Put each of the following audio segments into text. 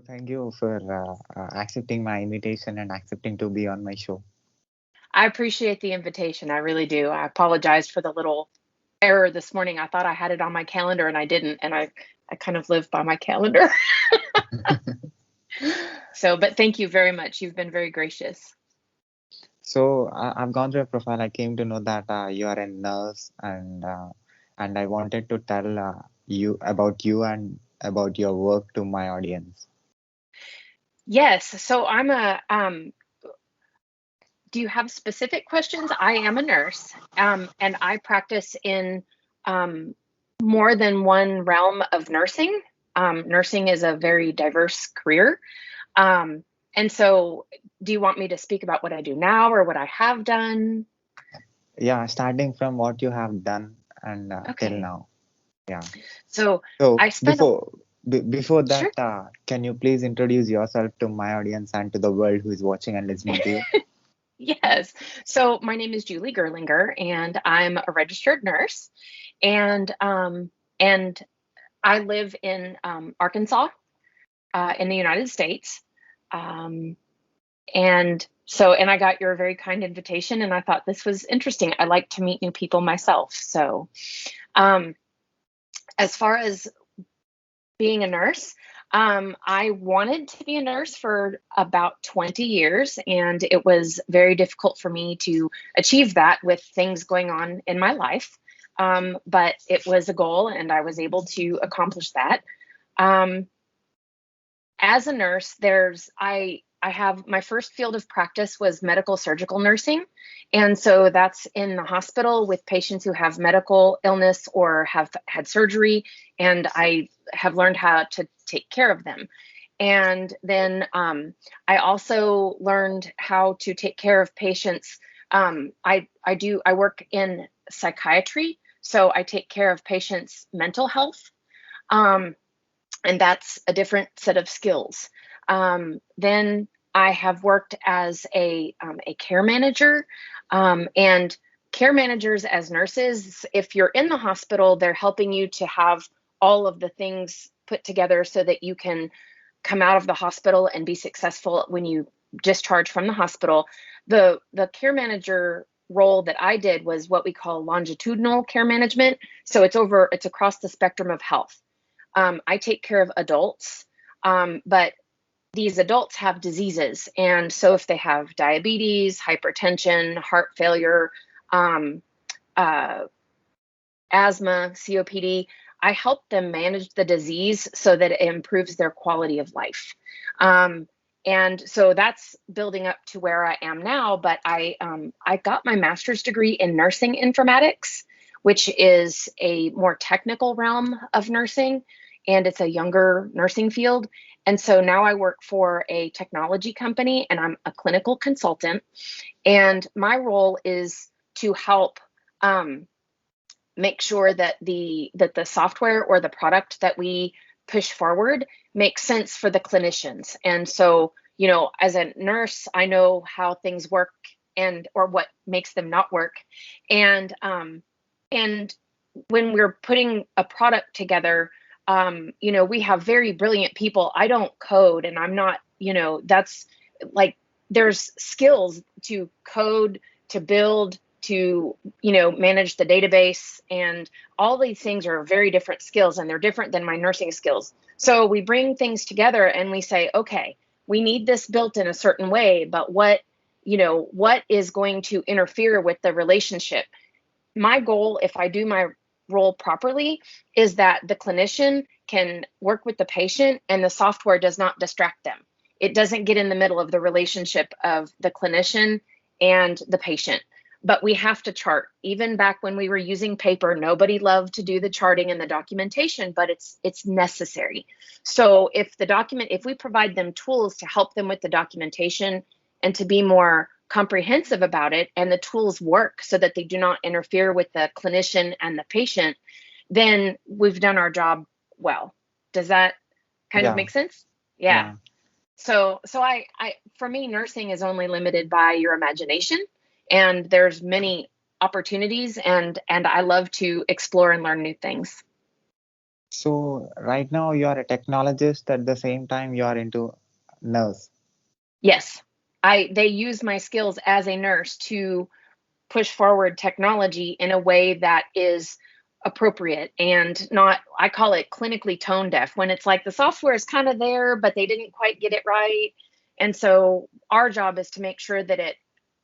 Thank you for accepting my invitation and accepting to be on my show. I appreciate the invitation. I really do. I apologize for the little error this morning. I thought I had it on my calendar and I didn't, and I kind of live by my calendar. So, but thank you very much. You've been very gracious. So I've gone through your profile. I came to know that you are a nurse, and I wanted to tell you and about your work to my audience. Yes. So I'm a do you have specific questions? I am a nurse, and I practice in um, more than one realm of nursing. Nursing is a very diverse career. Um, and so, do you want me to speak about what I do now or what I have done? Yeah, starting from what you have done and till Okay. now. Yeah. So, So I spent a before that, sure. can you please introduce yourself to my audience and to the world who is watching and listening to you? Yes. So, my name is Julie Gerlinger, and I'm a registered nurse, and I live in Arkansas, in the United States. Um, and I got your very kind invitation, and I thought this was interesting. I like to meet new people myself. So, um, as far as being a nurse, I wanted to be a nurse for about 20 years, and it was very difficult for me to achieve that with things going on in my life. But it was a goal, and I was able to accomplish that. Um, as a nurse, I have my first field of practice was medical surgical nursing, and so that's in the hospital with patients who have medical illness or have had surgery, and I have learned how to take care of them. And then I also learned how to take care of patients. I work in psychiatry, so I take care of patients' mental health. Um, and that's a different set of skills. Then I have worked as a care manager, and care managers as nurses, if you're in the hospital, they're helping you to have all of the things put together so that you can come out of the hospital and be successful when you discharge from the hospital. The care manager role that I did was what we call longitudinal care management. So it's across the spectrum of health. I take care of adults, but these adults have diseases. And so if they have diabetes, hypertension, heart failure, um, uh, asthma, COPD, I help them manage the disease so that it improves their quality of life. Um, and so that's building up to where I am now. But I got my master's degree in nursing informatics, which is a more technical realm of nursing, and it's a younger nursing field. And so now I work for a technology company, and I'm a clinical consultant. And my role is to help um, make sure that the software or the product that we push forward makes sense for the clinicians. And so, as a nurse, I know how things work and or what makes them not work. And um and when we're putting a product together, we have very brilliant people. I don't code, and I'm not, that's like, there's skills to code, to build, to manage the database, and all these things are very different skills, and they're different than my nursing skills. So we bring things together and we say, okay, we need this built in a certain way, but what is going to interfere with the relationship? My goal, if I do my role properly, is that the clinician can work with the patient and the software does not distract them. It doesn't get in the middle of the relationship of the clinician and the patient. But we have to chart. Even back when we were using paper, nobody loved to do the charting and the documentation, but it's necessary. So if we provide them tools to help them with the documentation and to be more comprehensive about it, and the tools work so that they do not interfere with the clinician and the patient, then we've done our job well. Does that kind of Yeah, make sense? Yeah. yeah. So I for me, nursing is only limited by your imagination, and there's many opportunities, and I love to explore and learn new things. So right now you are a technologist, at the same time you are into nurse. Yes, they use my skills as a nurse to push forward technology in a way that is appropriate and not, I call it clinically tone deaf, when it's like the software is kind of there but they didn't quite get it right. And so our job is to make sure that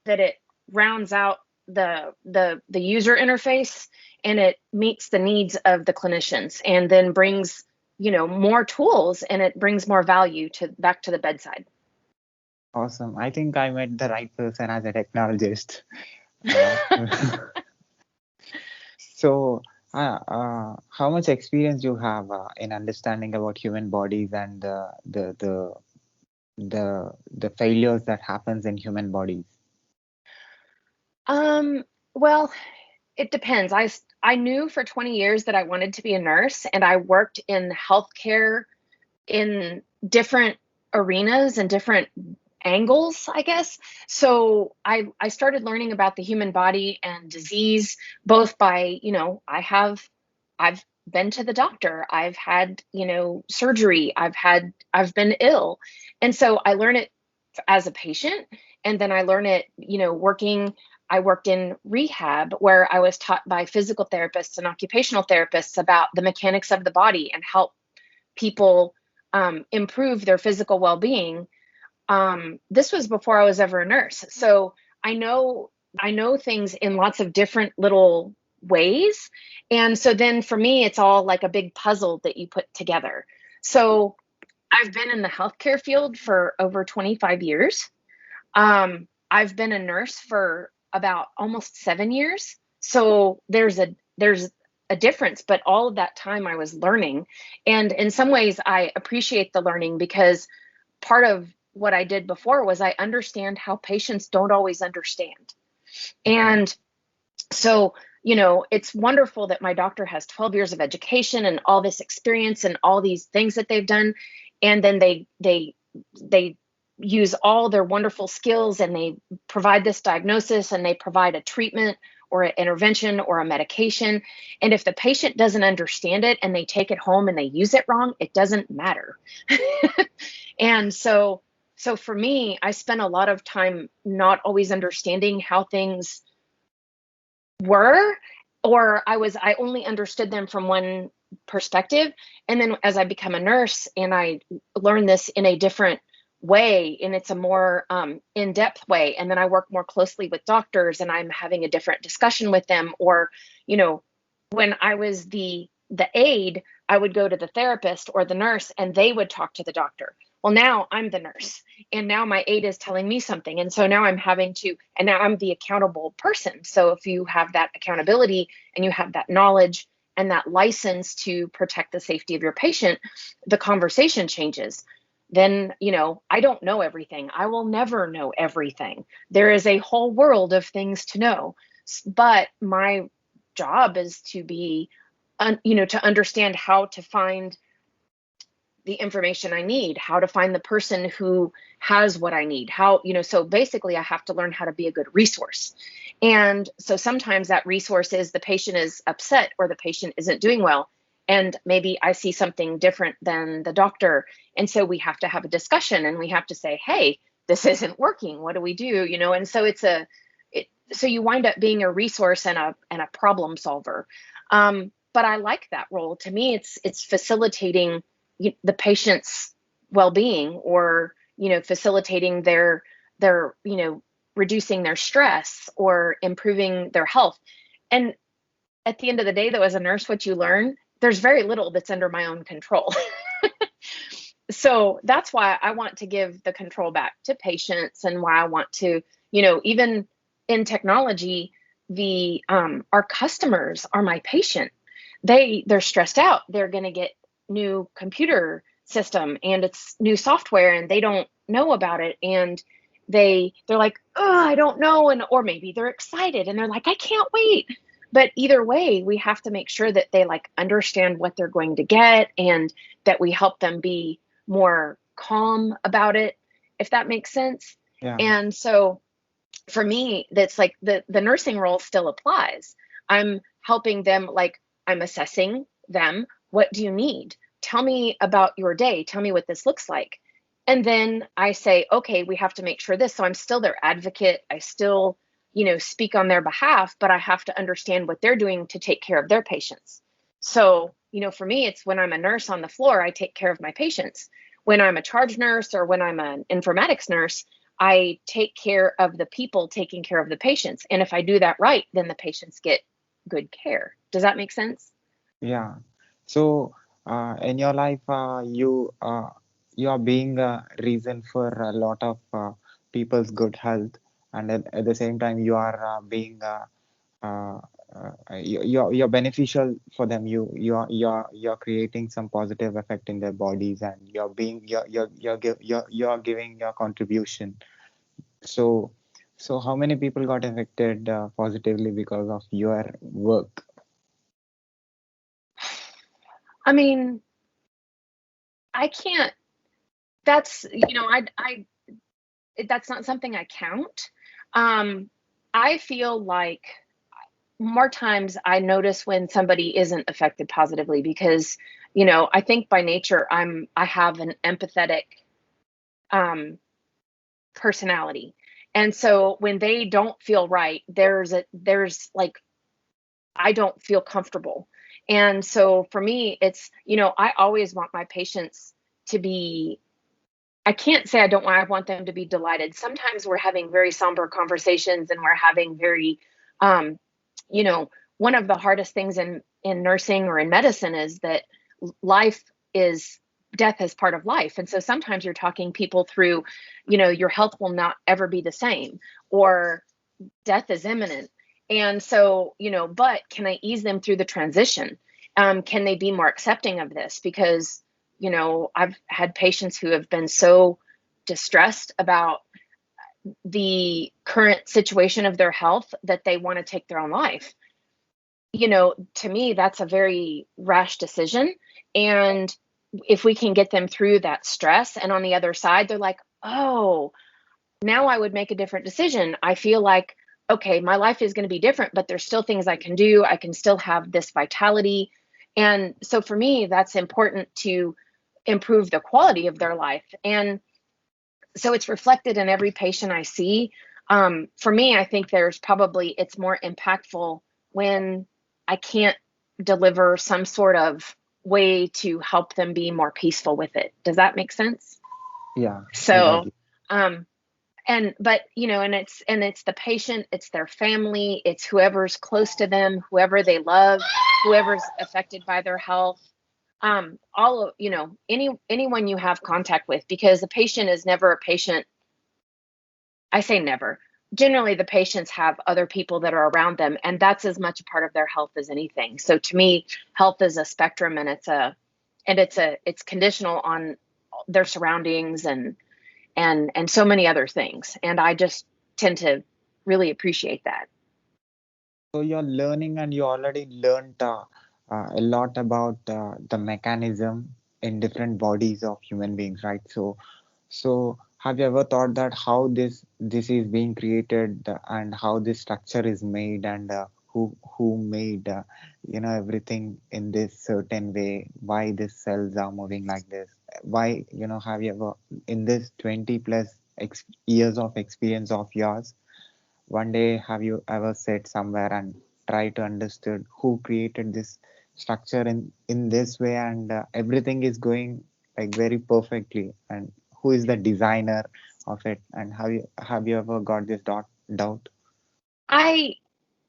it rounds out the user interface, and it meets the needs of the clinicians, and then brings, more tools, and it brings more value to back to the bedside. Awesome. I think I met the right person as a technologist. Uh, so, how much experience you have in understanding about human bodies and the failures that happens in human bodies? um well, it depends. I knew for 20 years that I wanted to be a nurse, and I worked in healthcare in different arenas and different angles, I guess. So I started learning about the human body and disease, both by, I've been to the doctor, I've had, surgery, I've been ill. And so I learn it as a patient, and then I learn it, working. I worked in rehab where I was taught by physical therapists and occupational therapists about the mechanics of the body and help people improve their physical well-being. This was before I was ever a nurse, so I know I know things in lots of different little ways, and so then for me, it's all like a big puzzle that you put together. So I've been in the healthcare field for over 25 years. I've been a nurse for about almost 7 years. So there's a difference, but all of that time I was learning. And in some ways I appreciate the learning, because part of what I did before was I understand how patients don't always understand. Okay. And so, it's wonderful that my doctor has 12 years of education and all this experience and all these things that they've done. And then they use all their wonderful skills, and they provide this diagnosis, and they provide a treatment or an intervention or a medication. And if the patient doesn't understand it and they take it home and they use it wrong, it doesn't matter. And so for me, I spent a lot of time not always understanding how things were, or I only understood them from one perspective. And then as I become a nurse and I learn this in a different way, and it's a more in-depth way, and then I work more closely with doctors and I'm having a different discussion with them. Or, you know when I was the aide, I would go to the therapist or the nurse and they would talk to the doctor. Well, now I'm the nurse, and now my aide is telling me something, and so now I'm having to, and now I'm the accountable person. So if you have that accountability and you have that knowledge and that license to protect the safety of your patient, the conversation changes. Then, I don't know everything, I will never know everything. There is a whole world of things to know, but my job is to be to understand how to find the information I need, how to find the person who has what I need. So basically I have to learn how to be a good resource. And so sometimes that resource is the patient is upset or the patient isn't doing well. And maybe I see something different than the doctor. And so we have to have a discussion and we have to say, hey, this isn't working. What do we do? And so so you wind up being a resource and a problem solver. But I like that role. To me, it's facilitating the patient's well-being, or facilitating their reducing their stress or improving their health. And at the end of the day, though, as a nurse, what you learn, there's very little that's under my own control. So that's why I want to give the control back to patients, and why I want to, even in technology, the our customers are my patient. They're stressed out. They're going to get new computer system and it's new software, and they don't know about it, and they're like, oh, I don't know. And or maybe they're excited and they're like, I can't wait. But either way, we have to make sure that they like understand what they're going to get, and that we help them be more calm about it, if that makes sense. Yeah. And so for me, that's like the nursing role still applies. I'm helping them, like I'm assessing them what do you need? Tell me about your day. Tell me what this looks like. And then I say, okay, we have to make sure this. So I'm still their advocate. I still, speak on their behalf, but I have to understand what they're doing to take care of their patients. So, for me, it's when I'm a nurse on the floor, I take care of my patients. When I'm a charge nurse or when I'm an informatics nurse, I take care of the people taking care of the patients. And if I do that right, then the patients get good care. Does that make sense? Yeah. So, in your life, you are being a reason for a lot of people's good health, and at the same time, you are being uh, you're beneficial for them. You're creating some positive effect in their bodies, and you're giving your contribution. So, so how many people got affected positively because of your work? I mean, I can't, that's, that's not something I count. Um, I feel like more times I notice when somebody isn't affected positively because, I think by nature I have an empathetic um, personality. And so when they don't feel right, there's like, I don't feel comfortable. And so for me, it's, I always want my patients to be, I can't say I want them to be delighted. Sometimes we're having very somber conversations and we're having very, um, you know, one of the hardest things in nursing or in medicine is that life is death is part of life. And so sometimes you're talking people through, your health will not ever be the same, or death is imminent. And so, but can I ease them through the transition? Can they be more accepting of this? Because, I've had patients who have been so distressed about the current situation of their health that they want to take their own life. To me, that's a very rash decision. And if we can get them through that stress, and on the other side, they're like, oh, now I would make a different decision. I feel like, okay, my life is going to be different, but there's still things I can do. I can still have this vitality. And so for me, that's important to improve the quality of their life. And so it's reflected in every patient I see. For me, I think it's more impactful when I can't deliver some sort of way to help them be more peaceful with it. Does that make sense? Yeah, I got So, you. um, but and it's the patient, it's their family, it's whoever's close to them, whoever they love, whoever's affected by their health, all of anyone you have contact with, because a patient is never a patient. I say never. Generally the patients have other people that are around them, and that's as much a part of their health as anything. So to me, health is a spectrum, and it's conditional on their surroundings and so many other things. And I just tend to really appreciate that. So you're learning and you already learned a lot about the mechanism in different bodies of human beings, right? So have you ever thought that how this is being created and how this structure is made and who made everything in this certain way? Why these cells are moving like this? Why have you ever in this 20 plus years of experience of yours? One day, have you ever sat somewhere and tried to understand who created this structure in this way and everything is going like very perfectly and who is the designer of it and have you ever got this doubt? I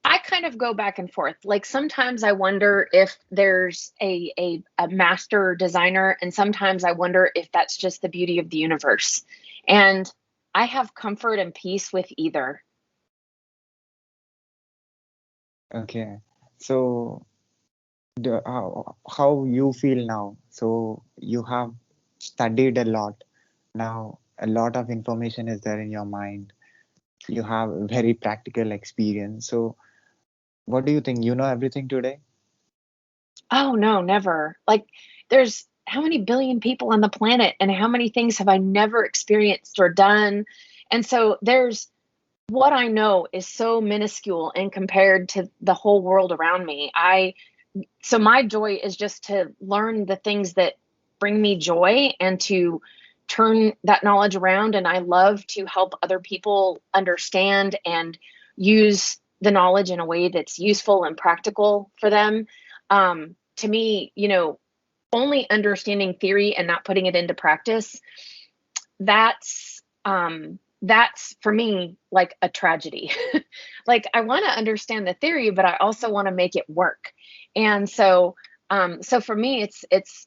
I kind of go back and forth. Like sometimes I wonder if there's a master designer, and sometimes I wonder if that's just the beauty of the universe. And I have comfort and peace with either. Okay, so how you feel now? So you have studied a lot. Now a lot of information is there in your mind. You have very practical experience. So what do you think? You know everything today? Oh no, never. Like there's how many billion people on the planet, and how many things have I never experienced or done? And so there's what I know is so minuscule and compared to the whole world around me. so my joy is just to learn the things that bring me joy and to turn that knowledge around. And I love to help other people understand and use the knowledge in a way that's useful and practical for them. To me, only understanding theory and not putting it into practice, that's for me like a tragedy. Like, I want to understand the theory, but I also want to make it work. And so for me, it's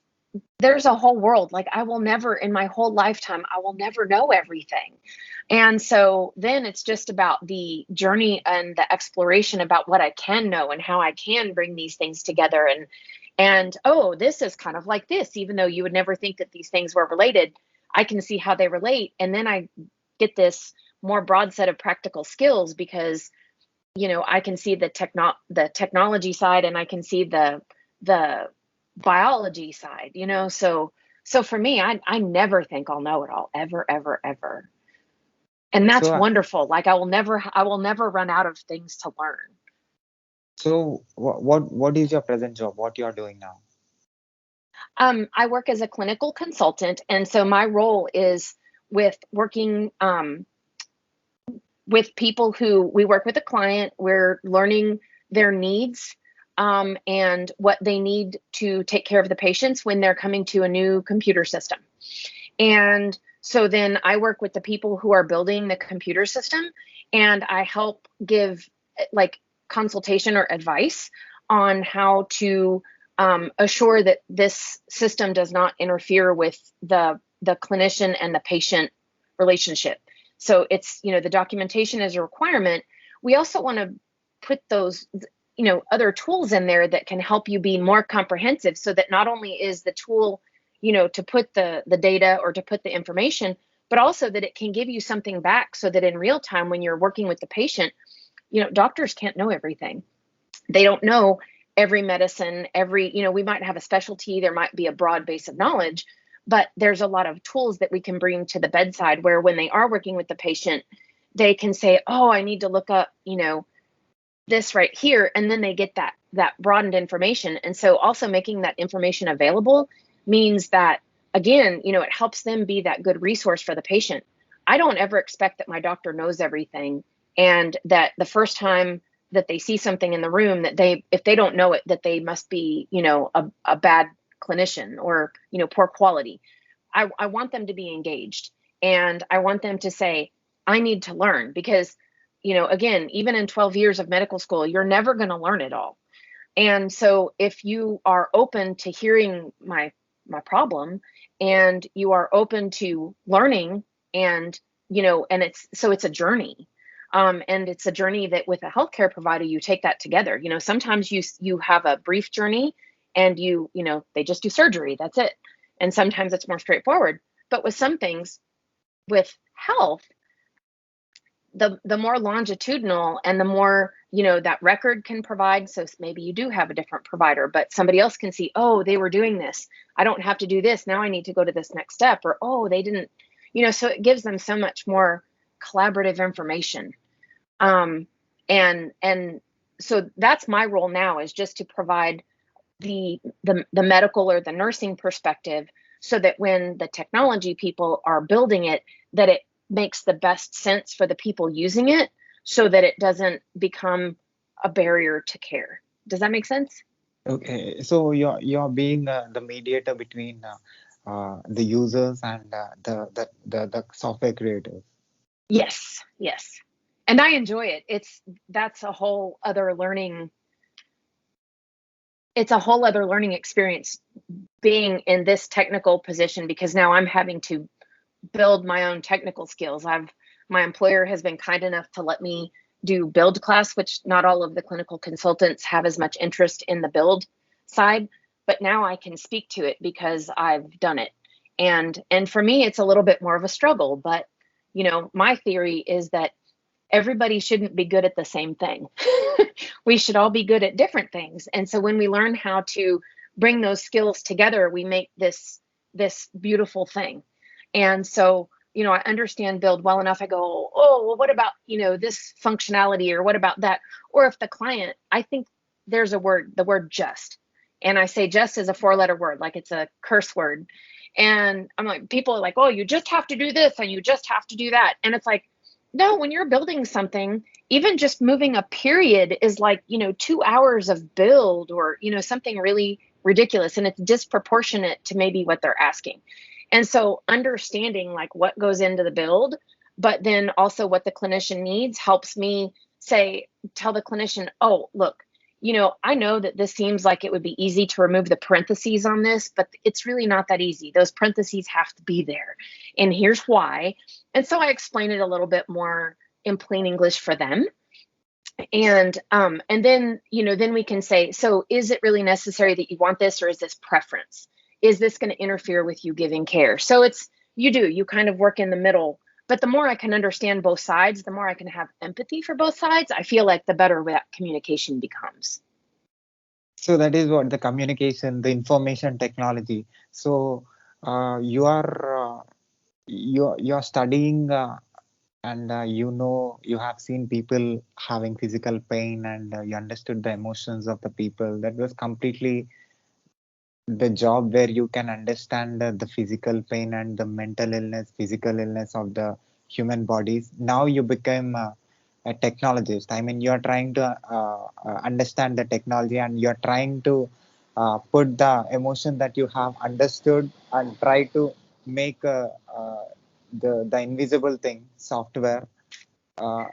there's a whole world. Like, I will never in my whole lifetime, I will never know everything. And so then it's just about the journey and the exploration about what I can know and how I can bring these things together. And oh, this is kind of like this, even though you would never think that these things were related. I can see how they relate. And then I get this more broad set of practical skills because, I can see the technology side, and I can see the biology side, so for me, I never think I'll know it all, ever, ever, ever. And So, that's wonderful. Like, I will never run out of things to learn. what is your present job? What you are doing now? I work as a clinical consultant, and so my role is with working with people who we work with a client. We're learning their needs, and what they need to take care of the patients when they're coming to a new computer system. And so then I work with the people who are building the computer system, and I help give like consultation or advice on how to assure that this system does not interfere with the clinician and the patient relationship. So it's, the documentation is a requirement. We also want to put those, other tools in there that can help you be more comprehensive, so that not only is the tool, to put the data or to put the information, but also that it can give you something back, so that in real time, when you're working with the patient, doctors can't know everything. They don't know every medicine, we might have a specialty, there might be a broad base of knowledge, but there's a lot of tools that we can bring to the bedside where when they are working with the patient, they can say, oh, I need to look up, this right here, and then they get that broadened information. And so also making that information available means that, again, it helps them be that good resource for the patient. I don't ever expect that my doctor knows everything, and that the first time that they see something in the room, that if they don't know it, that they must be, a bad clinician, or, poor quality. I want them to be engaged, and I want them to say, I need to learn, because, again, even in 12 years of medical school, you're never going to learn it all. And so if you are open to hearing my problem, and you are open to learning, and, and it's a journey. And it's a journey that with a healthcare provider, you take that together. Sometimes you have a brief journey, and they just do surgery. That's it. And sometimes it's more straightforward. But with some things, with health, the more longitudinal, and the more, that record can provide. So maybe you do have a different provider, but somebody else can see, oh, they were doing this, I don't have to do this now, I need to go to this next step. Or, oh, they didn't, so it gives them so much more collaborative information. And so that's my role now, is just to provide the medical or the nursing perspective, so that when the technology people are building it, that it makes the best sense for the people using it, so that it doesn't become a barrier to care. Does that make sense? Okay, so you're being the mediator between the users and the software creators. Yes, yes. And I enjoy it. That's a whole other learning. It's a whole other learning experience being in this technical position, because now I'm having to build my own technical skills. My employer has been kind enough to let me do build class, which not all of the clinical consultants have as much interest in the build side, but now I can speak to it because I've done it. And for me, it's a little bit more of a struggle, but my theory is that everybody shouldn't be good at the same thing. We should all be good at different things. And so when we learn how to bring those skills together, we make this beautiful thing. And so, I understand build well enough. I go, oh, well, what about, this functionality, or what about that? Or if the client, I think there's a word, the word just. And I say just is a 4-letter word, like it's a curse word. And I'm like, people are like, oh, you just have to do this and you just have to do that. And it's like, no, when you're building something, even just moving a period is like, 2 hours of build, or, something really ridiculous, and it's disproportionate to maybe what they're asking. And so understanding like what goes into the build, but then also what the clinician needs helps me tell the clinician, oh, look, I know that this seems like it would be easy to remove the parentheses on this, but it's really not that easy. Those parentheses have to be there. And here's why. And so I explain it a little bit more in plain English for them. And then, then we can say, so is it really necessary that you want this, or is this preference? Is this going to interfere with you giving care? So you kind of work in the middle. But the more I can understand both sides, the more I can have empathy for both sides, I feel like the better that communication becomes. So that is what the communication, the information technology. So you're studying, and you have seen people having physical pain, and you understood the emotions of the people. That was completely the job where you can understand the physical pain and the mental illness, physical illness of the human bodies. Now you become a technologist. I mean, you are trying to understand the technology, and you are trying to put the emotion that you have understood and try to make the invisible thing software.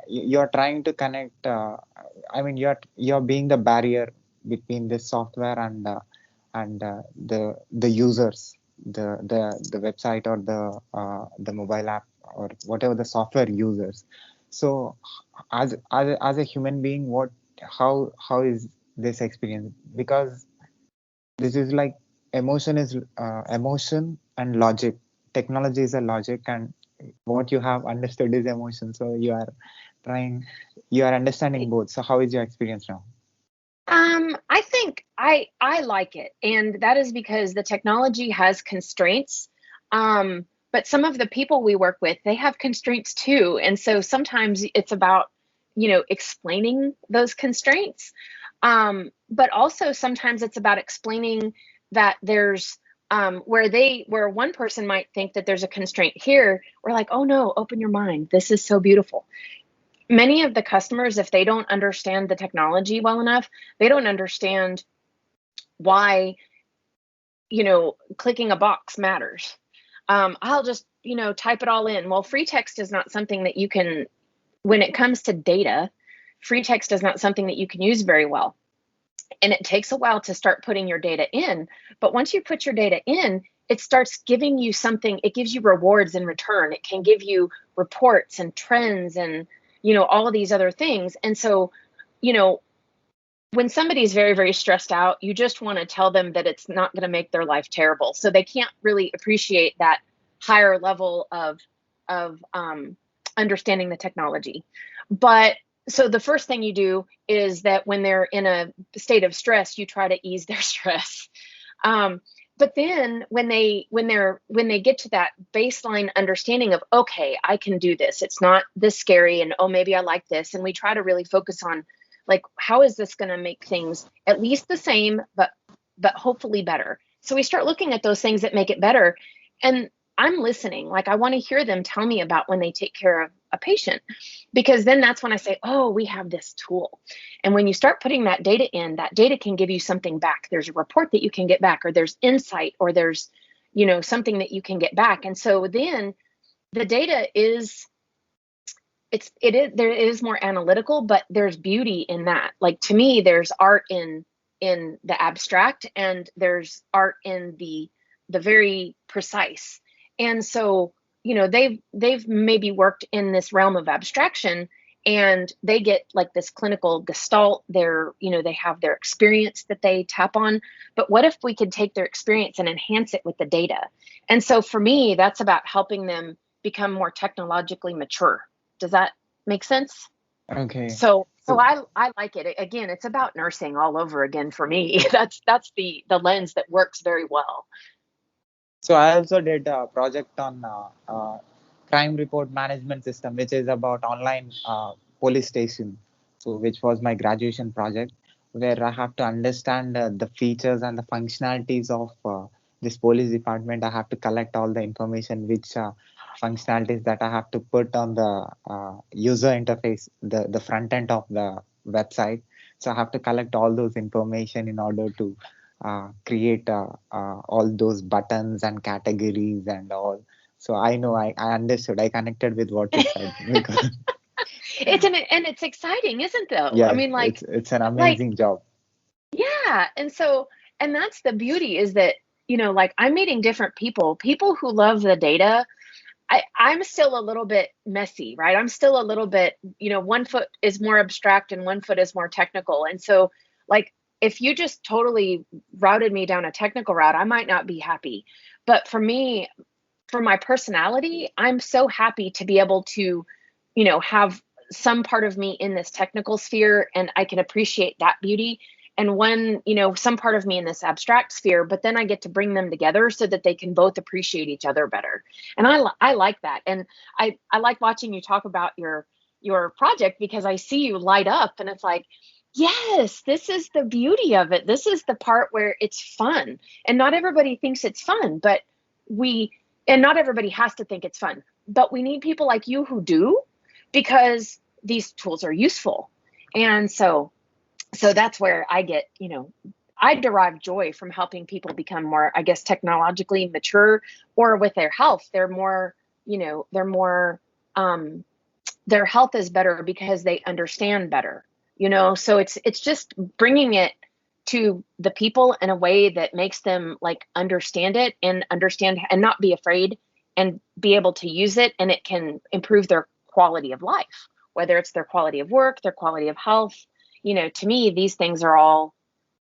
You're trying to connect. I mean, you're being the barrier between this software and the users, the website, or the mobile app, or whatever the software users. So as a human being, how is this experience? Because this is like emotion and logic. Technology is a logic, and what you have understood is emotion. So you are understanding both. So how is your experience now? I think I like it, and that is because the technology has constraints. But some of the people we work with, they have constraints too, and so sometimes it's about explaining those constraints. But also sometimes it's about explaining that there's where one person might think that there's a constraint here, we're like, oh no, open your mind. This is so beautiful. Many of the customers, if they don't understand the technology well enough, they don't understand why, clicking a box matters. I'll just, type it all in. Well, free text is not something that you can, when it comes to data, free text is not something that you can use very well. And it takes a while to start putting your data in. But once you put your data in, it starts giving you something. It gives you rewards in return. It can give you reports and trends and, all of these other things. And so, when somebody's very, very stressed out, you just want to tell them that it's not going to make their life terrible. So they can't really appreciate that higher level of understanding the technology. But so the first thing you do is that when they're in a state of stress, you try to ease their stress. But then when they get to that baseline understanding of, okay, I can do this, it's not this scary, and oh, maybe I like this, and we try to really focus on, like, how is this going to make things at least the same, but hopefully better. So we start looking at those things that make it better, and I'm listening. Like, I want to hear them tell me about when they take care of a patient, because then that's when I say, oh, we have this tool. And when you start putting that data in, that data can give you something back. There's a report that you can get back, or there's insight, or there's, something that you can get back. And so then the data is, there is more analytical, but there's beauty in that. Like, to me, there's art in the abstract, and there's art in the very precise. And so, they've maybe worked in this realm of abstraction, and they get like this clinical gestalt. They have their experience that they tap on. But what if we could take their experience and enhance it with the data? And so for me, that's about helping them become more technologically mature. Does that make sense? Okay. So So I like it. Again, it's about nursing all over again for me. That's the lens that works very well. So I also did a project on crime report management system, which is about online police station. So which was my graduation project. where I have to understand the features and the functionalities of this police department. I have to collect all the information, which functionalities that I have to put on the user interface, the front end of the website. So I have to collect all those information in order to create all those buttons and categories and all. So I know I understood. I connected with what you said because And it's exciting, isn't though? I yes, mean, it's an like amazing job. yeah. And that's the beauty is that, like I'm meeting different people who love the data. I'm still a little bit messy, right? I'm still a little bit, one foot is more abstract and one foot is more technical. And so, like, if you just totally routed me down a technical route, I might not be happy. But for me, for my personality, I'm so happy to be able to, have some part of me in this technical sphere and I can appreciate that beauty. And one, some part of me in this abstract sphere, but then I get to bring them together so that they can both appreciate each other better. And I like that. And I like watching you talk about your project because I see you light up and it's like, yes, this is the beauty of it. This is the part where it's fun. And not everybody thinks it's fun, but we and not everybody has to think it's fun, but we need people like you who do because these tools are useful. And so that's where I get, I derive joy from helping people become more, I guess, technologically mature or with their health. They're more, they're more, their health is better because they understand better, so it's just bringing it to the people in a way that makes them like understand it and understand and not be afraid and be able to use it, and it can improve their quality of life, whether it's their quality of work, their quality of health. To me these things are all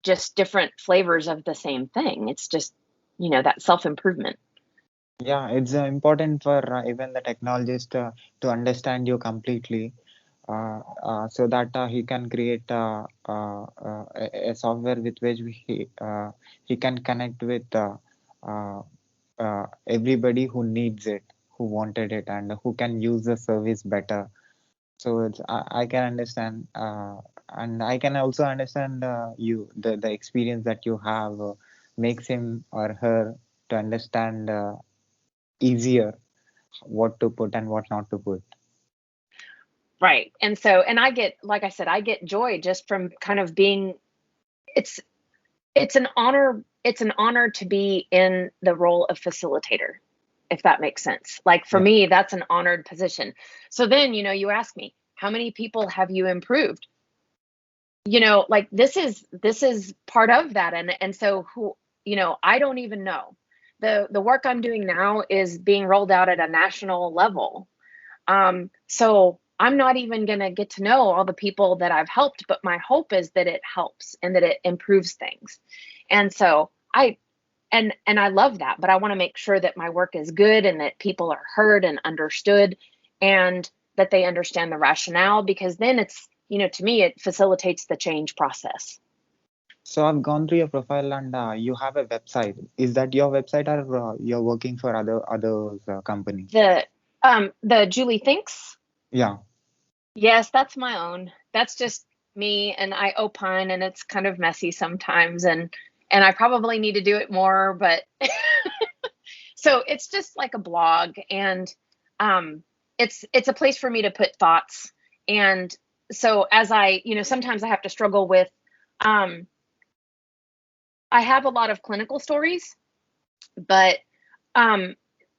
just different flavors of the same thing. It's just, that self improvement. Yeah, it's important for even the technologist to understand you completely, so that he can create a software with which he can connect with uh, everybody who needs it, who wanted it, and who can use the service better. So I can understand, and I can also understand the experience that you have makes him or her to understand easier what to put and what not to put. Right. And I get, like I said, I get joy just from kind of being, it's it's an honor to be in the role of facilitator, if that makes sense. Like for Yeah. me, that's an honored position. So then, you ask me, how many people have you improved? Like this is part of that. And so who, I don't even know. The work I'm doing now is being rolled out at a national level. So I'm not even going to get to know all the people that I've helped, but my hope is that it helps and that it improves things. And so and I love that, but I want to make sure that my work is good and that people are heard and understood and that they understand the rationale, because then it's, to me, it facilitates the change process. So I've gone through your profile and you have a website. Is that your website or you're working for other company? The Julie Thinks, Yeah. yes, that's my own. That's just me, and I opine, and it's kind of messy sometimes, and I probably need to do it more, but so it's just like a blog, and it's a place for me to put thoughts. And so as I, sometimes I have to struggle with, um, I have a lot of clinical stories, but um,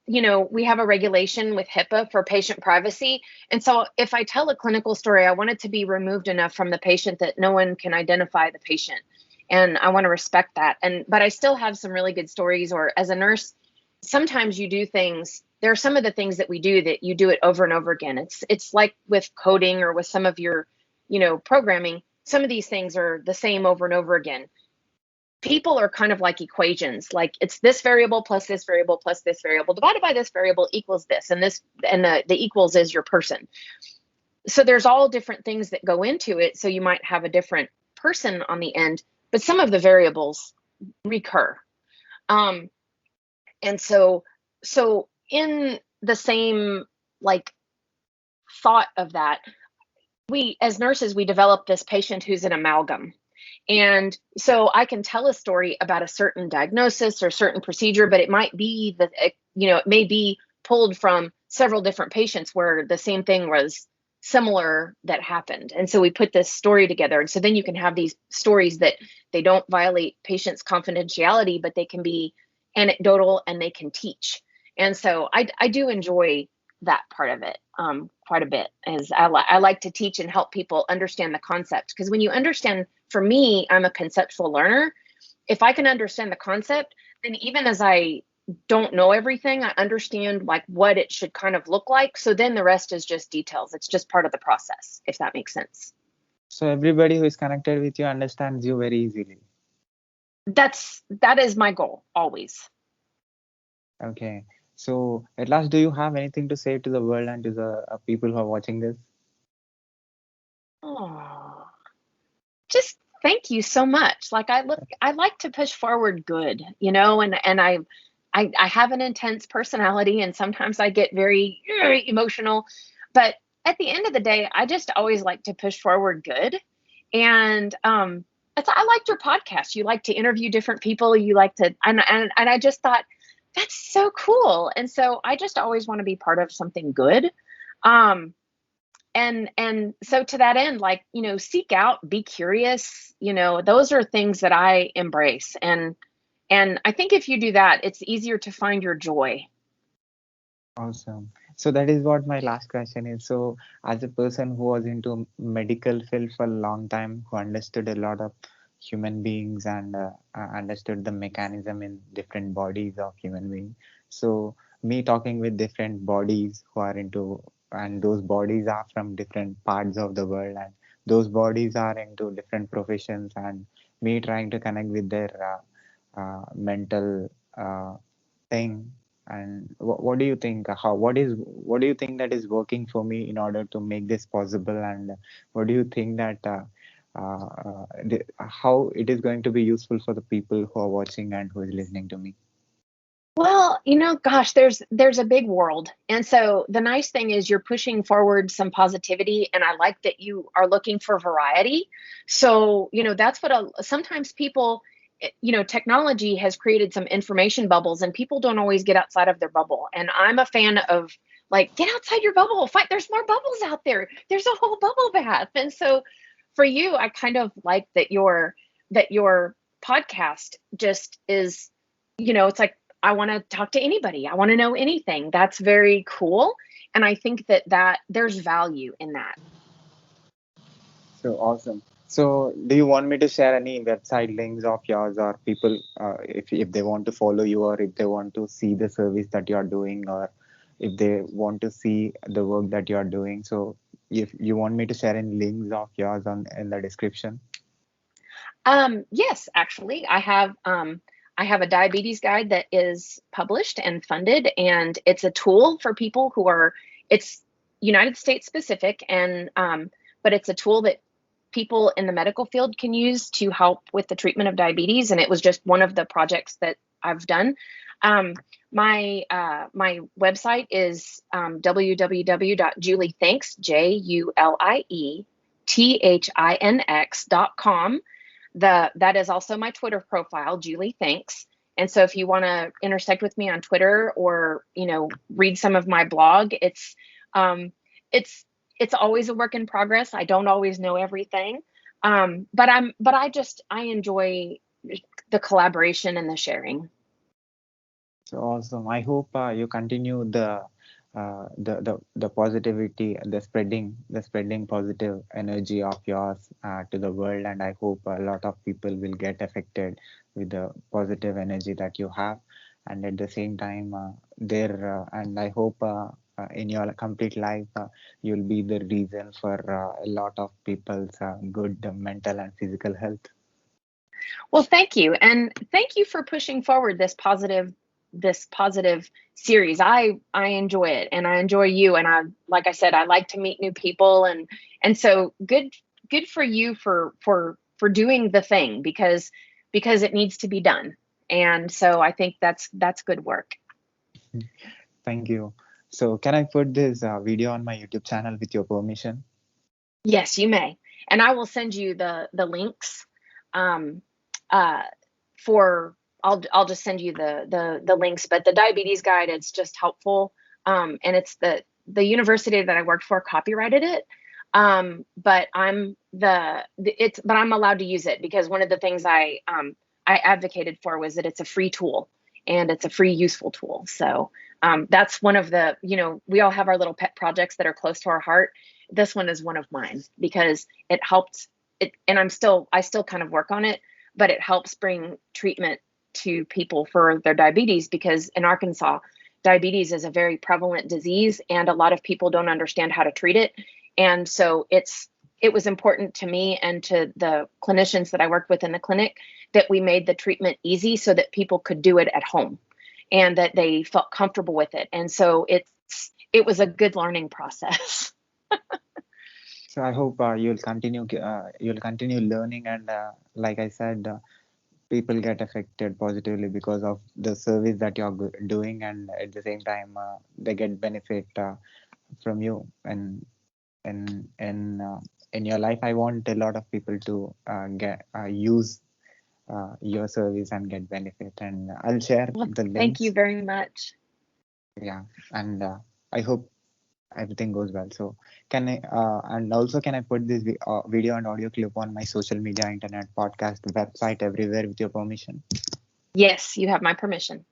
we have a regulation with HIPAA for patient privacy. And so if I tell a clinical story, I want it to be removed enough from the patient that no one can identify the patient. And I want to respect that. But I still have some really good stories. Or as a nurse, sometimes you do things. There are some of the things that we do that you do it over and over again. It's like with coding or with some of your, programming. Some of these things are the same over and over again. People are kind of like equations, like it's this variable plus this variable plus this variable divided by this variable equals this, and this, and the equals is your person. So there's all different things that go into it, so you might have a different person on the end, but some of the variables recur. um and so in the same, like, thought of that, we as nurses, we develop this patient who's an amalgam. And so I can tell a story about a certain diagnosis or certain procedure, but it might be that, it may be pulled from several different patients where the same thing was similar that happened. And so we put this story together. And so then you can have these stories that they don't violate patients' confidentiality, but they can be anecdotal and they can teach. And so I do enjoy that part of it quite a bit, as I like to teach and help people understand the concept. Because when you understand, for me, I'm a conceptual learner. If I can understand the concept, then even as I don't know everything, I understand like what it should kind of look like. So then the rest is just details. It's just part of the process, if that makes sense. So everybody who is connected with you understands you very easily. That is my goal always. Okay. So at last, do you have anything to say to the world and to the people who are watching this? Oh, just thank you so much. Like I like to push forward good, and I have an intense personality and sometimes I get very emotional, but at the end of the day, I just always like to push forward good. And I liked your podcast. You like to interview different people. You like to, and I just thought that's so cool. And so I just always want to be part of something good. Um, and so to that end, like, seek out, be curious, those are things that I embrace. And I think if you do that, it's easier to find your joy. Awesome. So that is what my last question is. So as a person who was into medical field for a long time, who understood a lot of human beings and understood the mechanism in different bodies of human beings. So me talking with different bodies who are into, and those bodies are from different parts of the world, and those bodies are into different professions, and me trying to connect with their mental thing. And what do you think, what do you think that is working for me in order to make this possible, and what do you think that how it is going to be useful for the people who are watching and who is listening to me? Well, gosh, there's a big world. And so the nice thing is you're pushing forward some positivity, and I like that you are looking for variety. So, that's what sometimes people, technology has created some information bubbles and people don't always get outside of their bubble. And I'm a fan of like, get outside your bubble, fight. There's more bubbles out there. There's a whole bubble bath. And so for you, I kind of like that your podcast just is, it's like, I want to talk to anybody. I want to know anything. That's very cool. And I think that there's value in that. So awesome. So do you want me to share any website links of yours, or people if they want to follow you, or if they want to see the service that you are doing, or if they want to see the work that you are doing? So if you want me to share any links of yours on in the description? Yes, actually, I have a diabetes guide that is published and funded, and it's a tool for people it's United States specific, and but it's a tool that people in the medical field can use to help with the treatment of diabetes. And it was just one of the projects that I've done. Um, my website is www.juliethinks, JulietThinx.com. That is also my Twitter profile, Julie Thinks. And so if you want to intersect with me on Twitter, or read some of my blog, um, it's it's always a work in progress. I don't always know everything, but I enjoy the collaboration and the sharing. So awesome. I hope you continue the positivity, the spreading positive energy of yours to the world, and I hope a lot of people will get affected with the positive energy that you have, and at the same time, and I hope in your complete life you'll be the reason for a lot of people's good mental and physical health. Well, thank you. And thank you for pushing forward this positive series. I enjoy it, and I enjoy you, and like I said, I like to meet new people, and so good for you for doing the thing, because it needs to be done. And so I think that's good work. Thank you. So can I put this video on my YouTube channel with your permission? Yes, you may. And I will send you the links for I'll just send you the links, but the diabetes guide, it's just helpful. And it's the university that I worked for copyrighted it. But I'm but I'm allowed to use it because one of the things I advocated for was that it's a free tool and it's a free useful tool. So that's one of the, we all have our little pet projects that are close to our heart. This one is one of mine because it helped it, and I still kind of work on it, but it helps bring treatment to people for their diabetes, because in Arkansas, diabetes is a very prevalent disease and a lot of people don't understand how to treat it. And so it was important to me and to the clinicians that I worked with in the clinic that we made the treatment easy so that people could do it at home and that they felt comfortable with it. And so it was a good learning process. So I hope you'll continue learning, and like I said, people get affected positively because of the service that you're doing, and at the same time they get benefit from you. And in your life, I want a lot of people to get use your service and get benefit. And I'll share Well, the thank you links. very much. Yeah, and I hope everything goes well. So can I and also can I put this video and audio clip on my social media, internet, podcast, website, everywhere with your permission? Yes, you have my permission.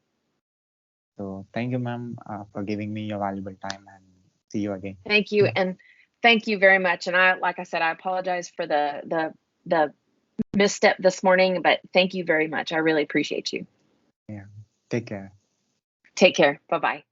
So thank you, ma'am, for giving me your valuable time, and see you again. Thank you. And thank you very much. And like I said, I apologize for the misstep this morning, but thank you very much. I really appreciate you. Yeah, take care. Take care. Bye-bye.